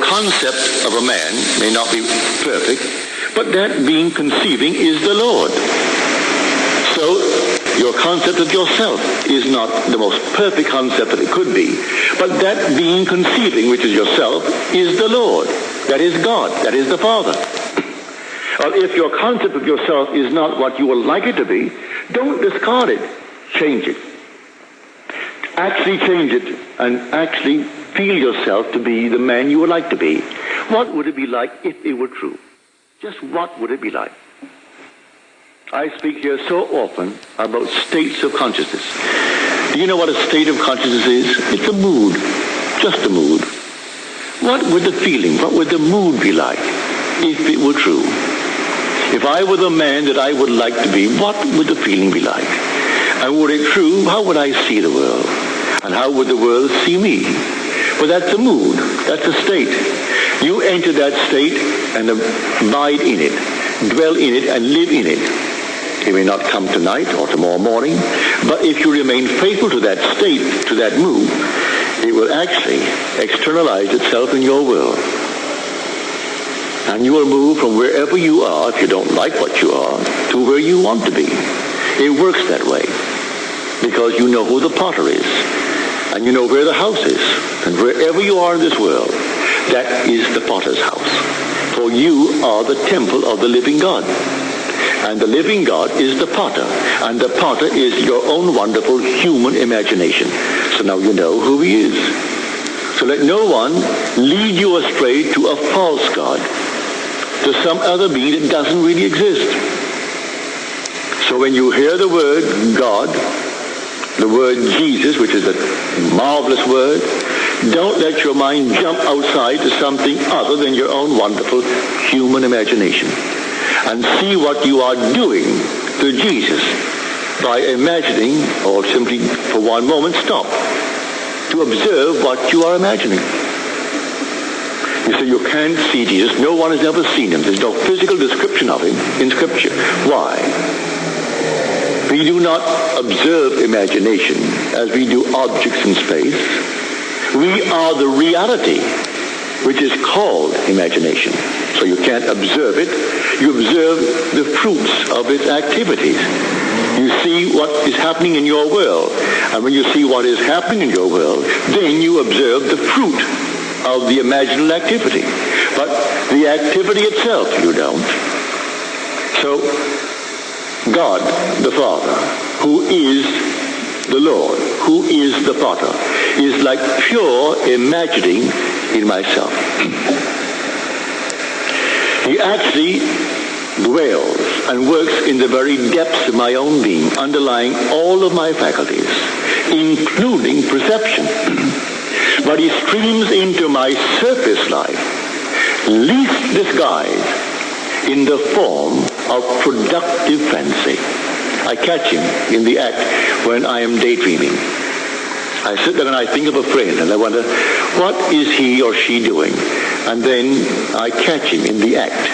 concept of a man may not be perfect, but that being conceiving is the Lord. So your concept of yourself is not the most perfect concept that it could be, but that being conceiving, which is yourself, is the Lord. That is God. That is the Father. Well, if your concept of yourself is not what you would like it to be, don't discard it. Change it. Actually change it and actually feel yourself to be the man you would like to be. What would it be like if it were true? Just what would it be like? I speak here so often about states of consciousness. Do you know what a state of consciousness is? It's a mood. Just a mood. What would the feeling, what would the mood be like if it were true? If I were the man that I would like to be, what would the feeling be like? And were it true, how would I see the world? And how would the world see me? Well, that's a mood. That's a state. You enter that state and abide in it, dwell in it, and live in it. It may not come tonight or tomorrow morning, but if you remain faithful to that state, to that mood, it will actually externalize itself in your world. And you will move from wherever you are, if you don't like what you are, to where you want to be. It works that way because you know who the potter is, and you know where the house is. And wherever you are in this world, that is the potter's house. For you are the temple of the living God. And the living God is the potter. And the potter is your own wonderful human imagination. So now you know who he is. So let no one lead you astray to a false God, to some other being that doesn't really exist. So when you hear the word God, the word Jesus, which is a marvelous word, don't let your mind jump outside to something other than your own wonderful human imagination. And see what you are doing to Jesus by imagining, or simply for one moment stop, to observe what you are imagining. You say you can't see Jesus. No one has ever seen him. There's no physical description of him in Scripture. Why? We do not observe imagination as we do objects in space. We are the reality, which is called imagination. So you can't observe it. You observe the fruits of its activities. You see what is happening in your world. And when you see what is happening in your world, then you observe the fruit of the imaginal activity. But the activity itself, you don't. So, God, the Father, who is the Lord, who is the potter, is like pure imagining in myself. He actually dwells and works in the very depths of my own being, underlying all of my faculties, including perception. But he streams into my surface life, least disguised in the form of productive fancy. I catch him in the act when I am daydreaming. I sit there and I think of a friend and I wonder, what is he or she doing? And then I catch him in the act.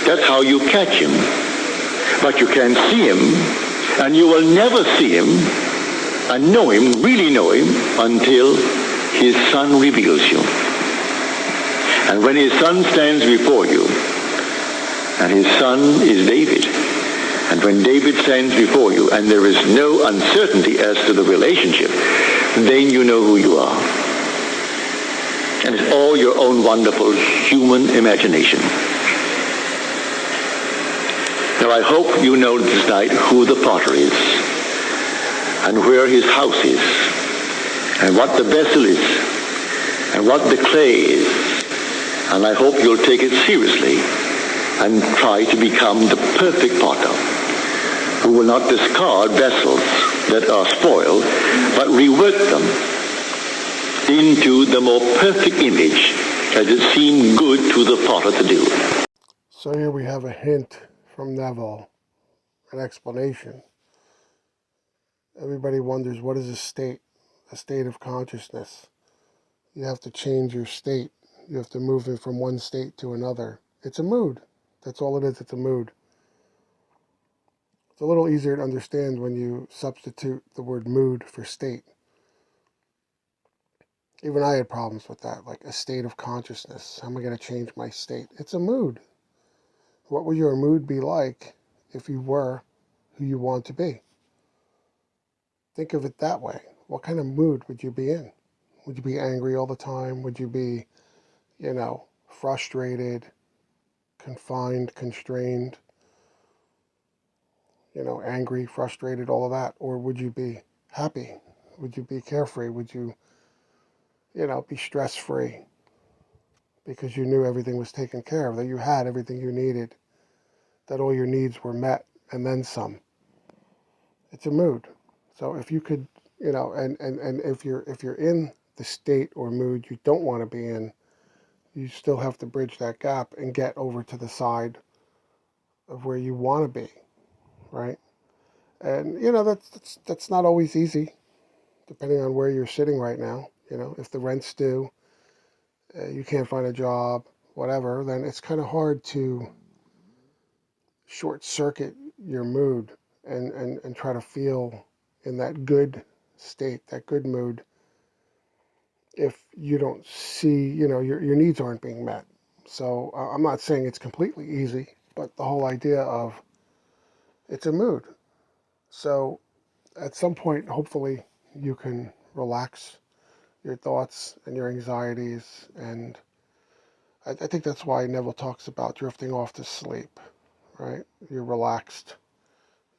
That's how you catch him. But you can see him, and you will never see him and know him, really know him, until his son reveals you. And when his son stands before you, and his son is David, and when David stands before you, and there is no uncertainty as to the relationship, then you know who you are. And it's all your own wonderful human imagination. Now I hope you know this night who the potter is, and where his house is, and what the vessel is, and what the clay is. And I hope you'll take it seriously and try to become the perfect potter, who will not discard vessels that are spoiled, but rework them into the more perfect image as it seemed good to the potter to do. So here we have a hint from Neville, an explanation. Everybody wonders, what is a state? A state of consciousness. You have to change your state. You have to move it from one state to another. It's a mood. That's all it is. It's a mood. It's a little easier to understand when you substitute the word mood for state. Even I had problems with that, like a state of consciousness. How am I going to change my state? It's a mood. What would your mood be like if you were who you want to be? Think of it that way. What kind of mood would you be in? Would you be angry all the time? Would you be, frustrated, confined, constrained, angry, frustrated, all of that? Or would you be happy? Would you be carefree? Would you, be stress free because you knew everything was taken care of, that you had everything you needed, that all your needs were met and then some? It's a mood. So if you could, and if you're in the state or mood you don't want to be in, you still have to bridge that gap and get over to the side of where you want to be, right? And that's not always easy, depending on where you're sitting right now. If the rent's due, you can't find a job, whatever, then it's kind of hard to short circuit your mood and try to feel in that good state, that good mood, if you don't see, your needs aren't being met. So I'm not saying it's completely easy, but the whole idea of it's a mood. So at some point, hopefully, you can relax your thoughts and your anxieties. And I think that's why Neville talks about drifting off to sleep, right? You're relaxed.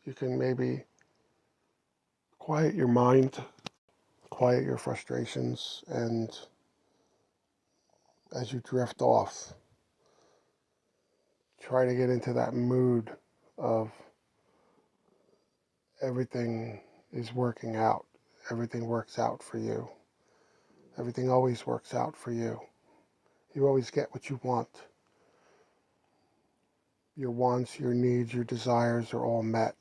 You can maybe quiet your mind, quiet your frustrations, and as you drift off, try to get into that mood of everything is working out. Everything works out for you. Everything always works out for you. You always get what you want. Your wants, your needs, your desires are all met.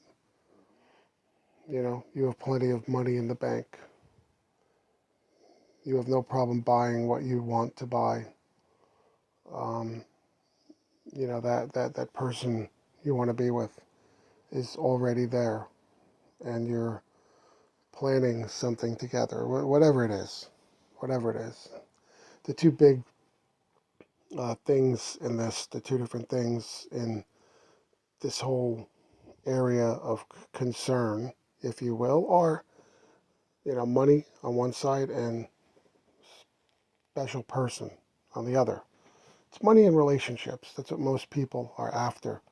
You have plenty of money in the bank. You have no problem buying what you want to buy. Um, that person you want to be with is already there, and you're planning something together, whatever it is. Whatever it is. The two big things in this, the two different things in this whole area of concern, if you will, are, money on one side and special person on the other. It's money in relationships. That's what most people are after,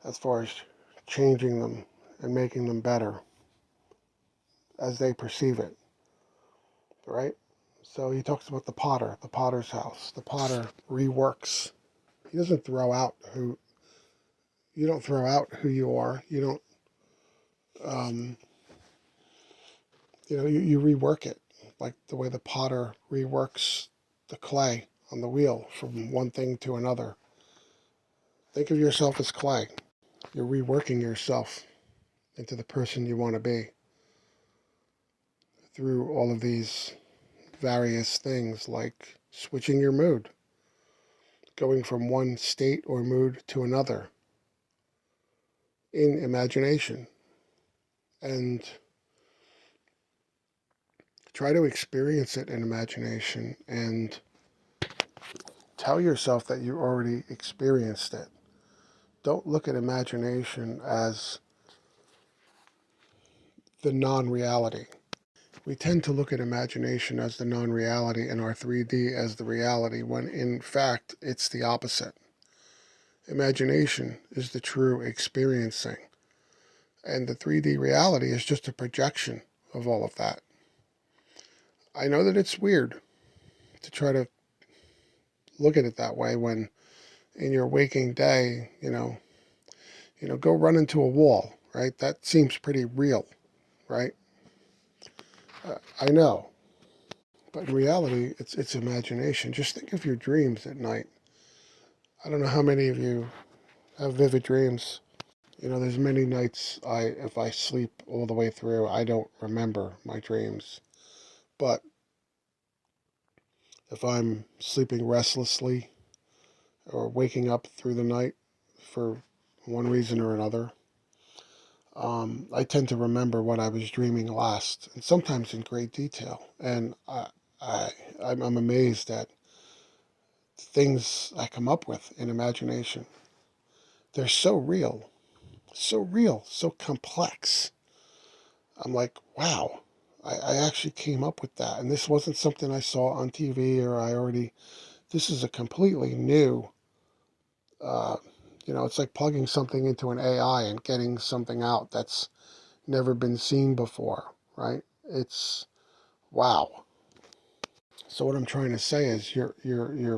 as far as changing them and making them better as they perceive it, right? So he talks about the potter, the potter's house. The potter reworks. He doesn't throw out who, you don't throw out who you are. You don't, um, you rework it, like the way the potter reworks the clay on the wheel from one thing to another. Think of yourself as clay. You're reworking yourself into the person you want to be through all of these various things, like switching your mood, going from one state or mood to another in imagination, and try to experience it in imagination and tell yourself that you already experienced it. Don't look at imagination as the non-reality. We tend to look at imagination as the non-reality and our 3D as the reality, when in fact it's the opposite. Imagination is the true experiencing, and the 3D reality is just a projection of all of that. I know that it's weird to try to look at it that way when in your waking day, go run into a wall, right? That seems pretty real, right? I know, but in reality, it's imagination. Just think of your dreams at night. I don't know how many of you have vivid dreams. There's many nights if I sleep all the way through, I don't remember my dreams. But if I'm sleeping restlessly or waking up through the night for one reason or another, I tend to remember what I was dreaming last, and sometimes in great detail. And I, I'm amazed at things I come up with in imagination. They're so real, so complex. I'm like, wow, I actually came up with that. And this wasn't something I saw on TV or this is a completely new, uh, it's like plugging something into an AI and getting something out that's never been seen before, right? It's wow. So what I'm trying to say is your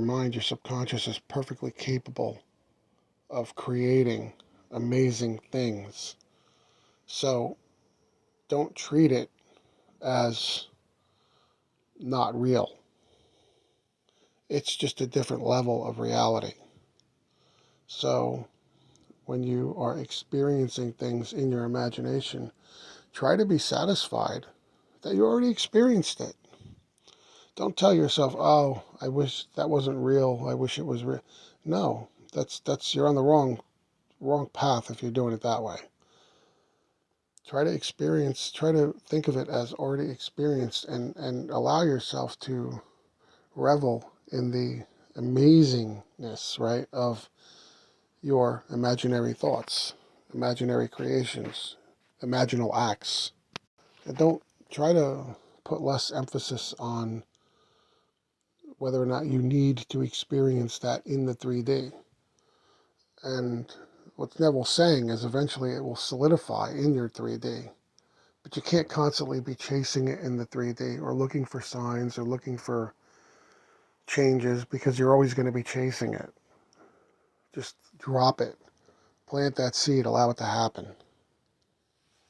mind, your subconscious is perfectly capable of creating amazing things. So don't treat it as not real. It's just a different level of reality. So when you are experiencing things in your imagination, try to be satisfied that you already experienced it. Don't tell yourself, "Oh, I wish that wasn't real. I wish it was real." No, that's you're on the wrong path if you're doing it that way. Try to think of it as already experienced and allow yourself to revel in the amazingness, right, of your imaginary thoughts, imaginary creations, imaginal acts. And don't try to put less emphasis on whether or not you need to experience that in the 3D. And what Neville's saying is eventually it will solidify in your 3D. But you can't constantly be chasing it in the 3D or looking for signs or looking for changes because you're always going to be chasing it. Just drop it. Plant that seed. Allow it to happen.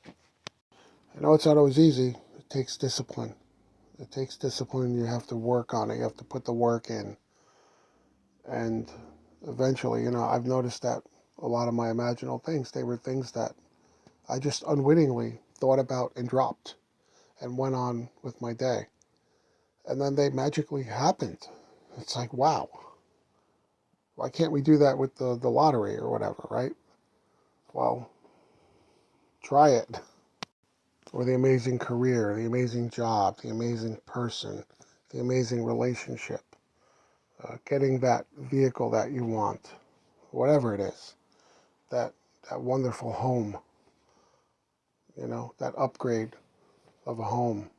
I know it's not always easy. It takes discipline. It takes discipline. You have to work on it. You have to put the work in. And eventually, I've noticed that a lot of my imaginal things, they were things that I just unwittingly thought about and dropped and went on with my day. And then they magically happened. It's like, wow, why can't we do that with the lottery or whatever, right? Well, try it. Or the amazing career, the amazing job, the amazing person, the amazing relationship, getting that vehicle that you want, whatever it is, that wonderful home, that upgrade of a home.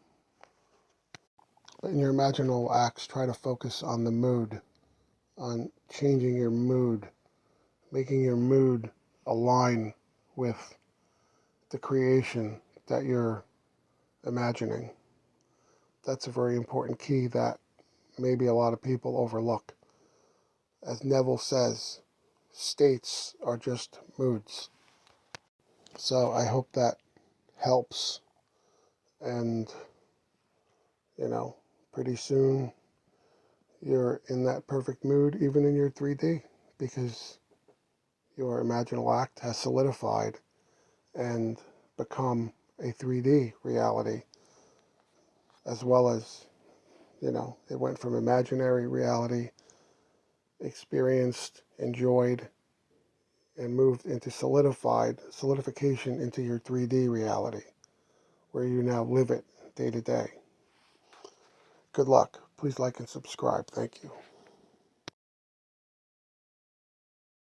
But in your imaginal acts, try to focus on the mood, on changing your mood, making your mood align with the creation that you're imagining. That's a very important key that maybe a lot of people overlook. As Neville says, states are just moods. So I hope that helps. And, pretty soon you're in that perfect mood, even in your 3D, because your imaginal act has solidified and become a 3D reality, as well as, it went from imaginary reality, experienced, enjoyed, and moved into solidification into your 3D reality, where you now live it day to day. Good luck. Please like and subscribe. Thank you.